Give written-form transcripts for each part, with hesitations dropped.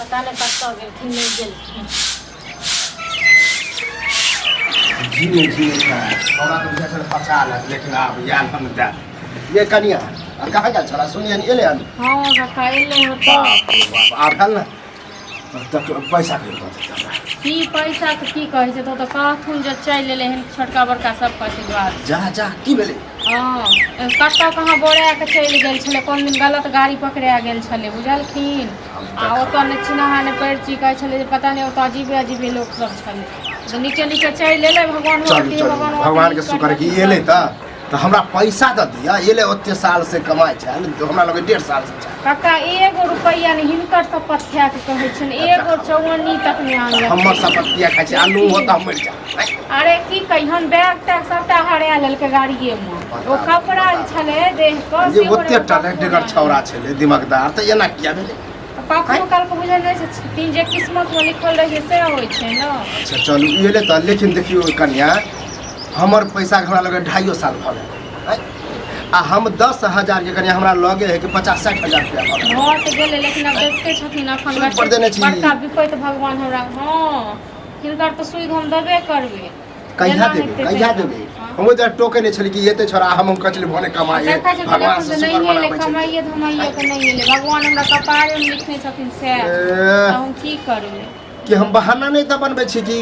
पता नहीं कब गेलखिन नहीं गेलखिन झीने झीने का हमरा तो जैसे फसा लग लेकिन अब यार हम दा ये कनिया कहाँ गया छोरा सुनिए नहीं एले हां काका एले हो तो आप हल ना तक पैसा के हमरा की पैसा के की कहै छै तो कहथुन जे चल लेले हन छोटका बड़का सब आशीर्वाद जा जा की भेले हां कट्टा कहाँ बोरा के चल गेल छले कोन दिन गलत गाड़ी पकड़ा गेल छले बुझलखिन आ ओतऽ ने चिन्हा ने पैरची कहै छले जे पता नहीं ओतऽ अजीबे अजीबे लोग सब छले तो नीचे नीचे चल लेले भगवान भगवान के शुक्र कि एले तो हमरा पैसा द दिया एले ओते साल से कमाई छै तो हमरा लगे 1.5 साल से काका एगो रुपैया नहीं हिनकर सब पथिया के कहै छन एगो चौवन्नी तक नहीं आनल हमर सब पथिया खाइ छै आलू होता मर जा अरे की कहिहन बैग तक सबटा हरा लेलके गाड़िए में ओ कपड़ा छले देह क ये ओते टलेक्टर छौरा छले दिमागदार त एना किया भेले पाखो काल को बुझल जाय छै तीन जे किस्मत में लिखल रहे से होय छै न अच्छा चलू एले त लेकिन देखियो कन्या हमर पैसा हमरा लगे 2.5 साल भ गेल आ हम 10,000 के कन्या हमरा लगे है कि 50-60 हजार रुपया भ गेल घट गेले लेकिन अब देखते छथिन अपन पर देने छी बड़का विपत भगवान हमरा हां हिनकर तो सुई हम देबे करबे कहिया देबे हम तो टोके नहीं छली कि एते छोरा हम कचले भने कमाए भगवान से शुक्र मनाबै छै कमाइए धमाइए के नहीं एले भगवान हमरा कपारे में लिखने छथिन से हम की करबे कि हम बहाना नहीं त बनबै छी कि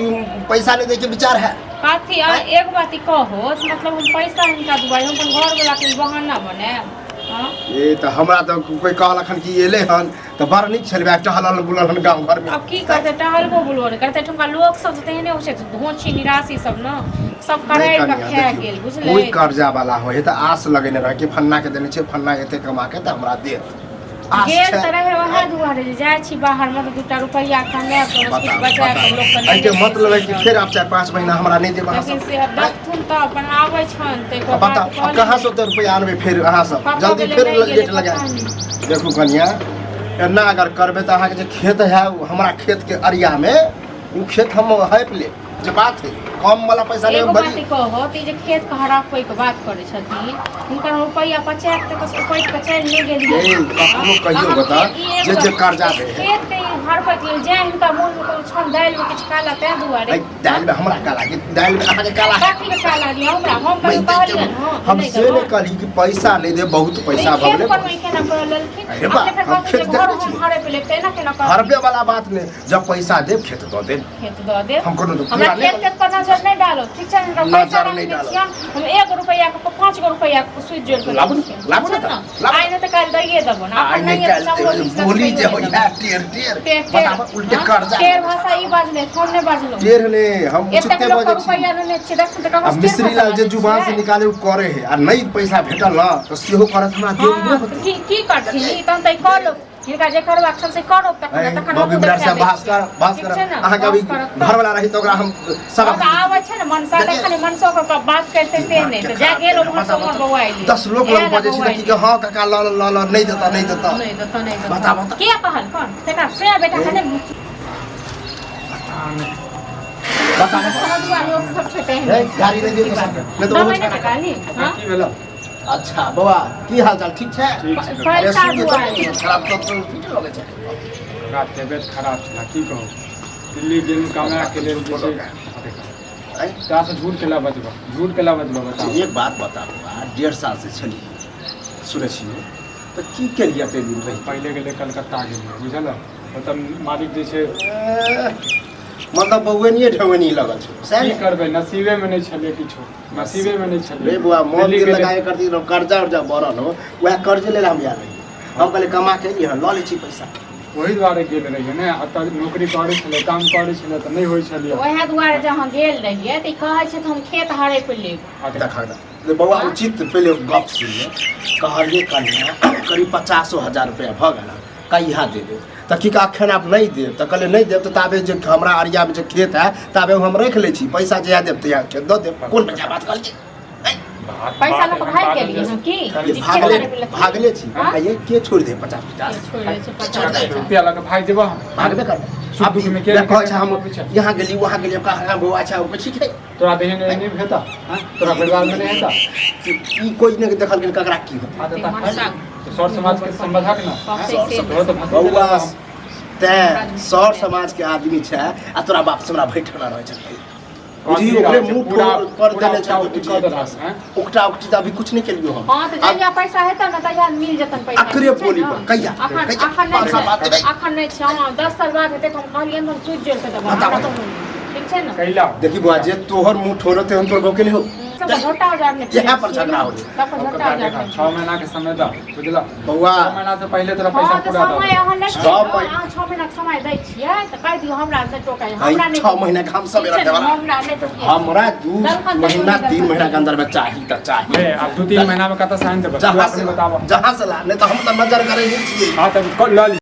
पैसा नहीं दे के विचार है काथी एक बात कहो मतलब हम पैसा हिनका दुआई हम अपन घर वाला के बहाना बनाएब ये तो हमरा तो कोई कहलखन कि एले हन तो बड़ नीक छलबे टहलल बुलल हन गांव घर में अब की करते टहलबो बुलबो करते ठुमका लोग सब तेहने होय छै धोछी निराशि सब न सब कराय के खा गेल बुझले कोई कर्जा वाला होय त आस लगेने रह कि फन्ना के देने छै फन्ना एते कमा के त हमरा दे गेल त रहे वहां दुआरे जे जाय छी बाहर में 2 रुपया कमाए के कुछ बचा के लोग के नहीं के मतलब है कि फिर आप 4-5 महीना हमरा नहीं देबा लेकिन से दथुन त अपन आबै छन त को बता कहां से तो रुपया आनबे फिर अहां सब जल्दी फिर लेट लगा देखो कन्या एना अगर करबे त अहां के जे खेत है हमरा खेत के अरिया में उ खेत हम हैप ले जे बात है कम वाला पैसा ले बड़ी बात कहो ती जे खेत के हरापै के बात करे छथिन हुनकर रुपया 50 तक से पैट के चल ले गेलिए ए कखनो कहियो बता जे कर्जा दे खेत के हरपै के जे हिनका मोन में कोन छन दाइल में किछ काला ते दुआरे दाइल में हमरा काला कि दाइल में अहां के काला काठी के काला दिया हमरा हम कहलिए हम से ने कहली कि पैसा नहीं दे बहुत पैसा भगले खेत पर में केना कर लेलखिन अपने फिर कहते घर हम हरे पे लेते ना केना कर हरबे वाला बात ने जब पैसा दे खेत दो दे खेत दो दे हम कोनो हमरा खेत के पर नजर नहीं डालो ठीक छै हमरा पैसा नहीं डालो हम 1 रुपया के 5 रुपया के सुई जोड़ के लाबू ना आइ न त काल दैए देबो ना अपन नहीं बोली जे हो या टेर बताब उल्टे कर्जा टेर भाषा ई बाजले हम नहीं बाजलो टेर ने हम उचिते बजे रुपया ने छै देख त अब मिस्त्री लाल जे जुबान से निकाले उ करे है आ नहीं पैसा भेटल ना तो सेहो करत हमरा दे की करथिन ई तन तै कर लो हिनका जे करबा अक्सर से करो तखन हम विराट से भास्कर अहाँ के अभी घर वाला रही तो ओकरा हम सब आबै छै न मनसा तखन मनसो के बात करते से नहीं तो जा गेल मनसो मोर बवाइली 10 लोग लग बजे छै कि हां काका ल नहीं देता बता के कहल कोन तेका से बेटा कने बता लोग सब छटे हैं गाड़ी नहीं दे नहीं तो मैंने काली हां की भेलो अच्छा बाबा की हाल चाल ठीक छै अरे सुन खराब तो ठीक लगे छै रात तबियत खराब था की कहूं दिल्ली गेल कमा के लेल जैसे ता से झूठ केला बजबा बता एक बात बता 1.5 साल से छली सुनै छी तो की के लिए पे दिन रही पहले गेले कलकत्ता गेल बुझल मतलब मालिक जे छै मतलब बउएनिए ढवनी लगल छै की करबे नसीबे में नहीं छले किछो नसीबे में नहीं छले रे बुआ मोल के लगाए करती कर्जा उर्जा बढ़ल हो वह कर्ज ले हम यार हम पहले कमा के लिए ल ले छी पैसा वही द्वारे गेल रहिए ने अत नौकरी करे छले काम करे छले त नहीं होय छले ओहे द्वारे जहां गेल रहिए त कहै छै हम खेत हारे पे लेब देखा ले बउआ उचित पहले गप सुनिए कहलिए कन्या करीब 50,000 रुपया भ गेल कहिया दे दे त की का अखन आप नहीं देब त कहले नहीं देब त ताबे जे हमरा अरिया में जे खेत है ताबे हम रख ले छी पैसा जे देब त खेत दो देब कोन पैसा बात कर छी पैसा ल भाग के लिए की भागले छी ये के छोड़ दे 50 रुपया लगा भाग देबो भागबे कर अब में के हम यहां गेली वहां गेली कहां बउआ अच्छा ऊपर ठीक है तोरा देहन नहीं भेता हां तोरा परिवार में नहीं हेता ई कोई नहीं देखल के ककरा की तो सर समाज के संबंधक ना बउआ ते सर समाज के आदमी छै आ तोरा बाप से हमरा बैठना रह छै बुझी ओकरे मुंह पर देने छै उकटा उकटी त अभी कुछ नहीं केलियो हम। हां त जहिया पैसा हेतै न तहिया मिल जतन पैसा अकरे बोली पर कहिया अखन नहीं छै। हां 10 साल बाद हेतै त हम कहलियै हम सूझ जोड़ के देबो ठीक छै न। कैला देखी बुआ जे तोहर मुंह ठोरते हम तोर बके नहीं हो सब झोटा हो जाने यहां पर झगड़ा हो सब झोटा हो जाने 6 महीना के समय दा बुझला बौआ 6 महीना से पहले तोरा पैसा हां त पूरा समय दो। अहाँ नहीं 6 महीना के समय दै छियै त कह दियौ हमरा से टोकाय हमरा नहीं 6 महीना के हम सब हमरा नहीं टोकिए हमरा 2 महीना 3 महीना के अंदर में चाहिए त चाहिए। अब 2-3 महीना में कत साइन देबो तू अपने बताबो जहां से ला नहीं तो हम तो नजर करे नहीं छिए। हां तब ल ली।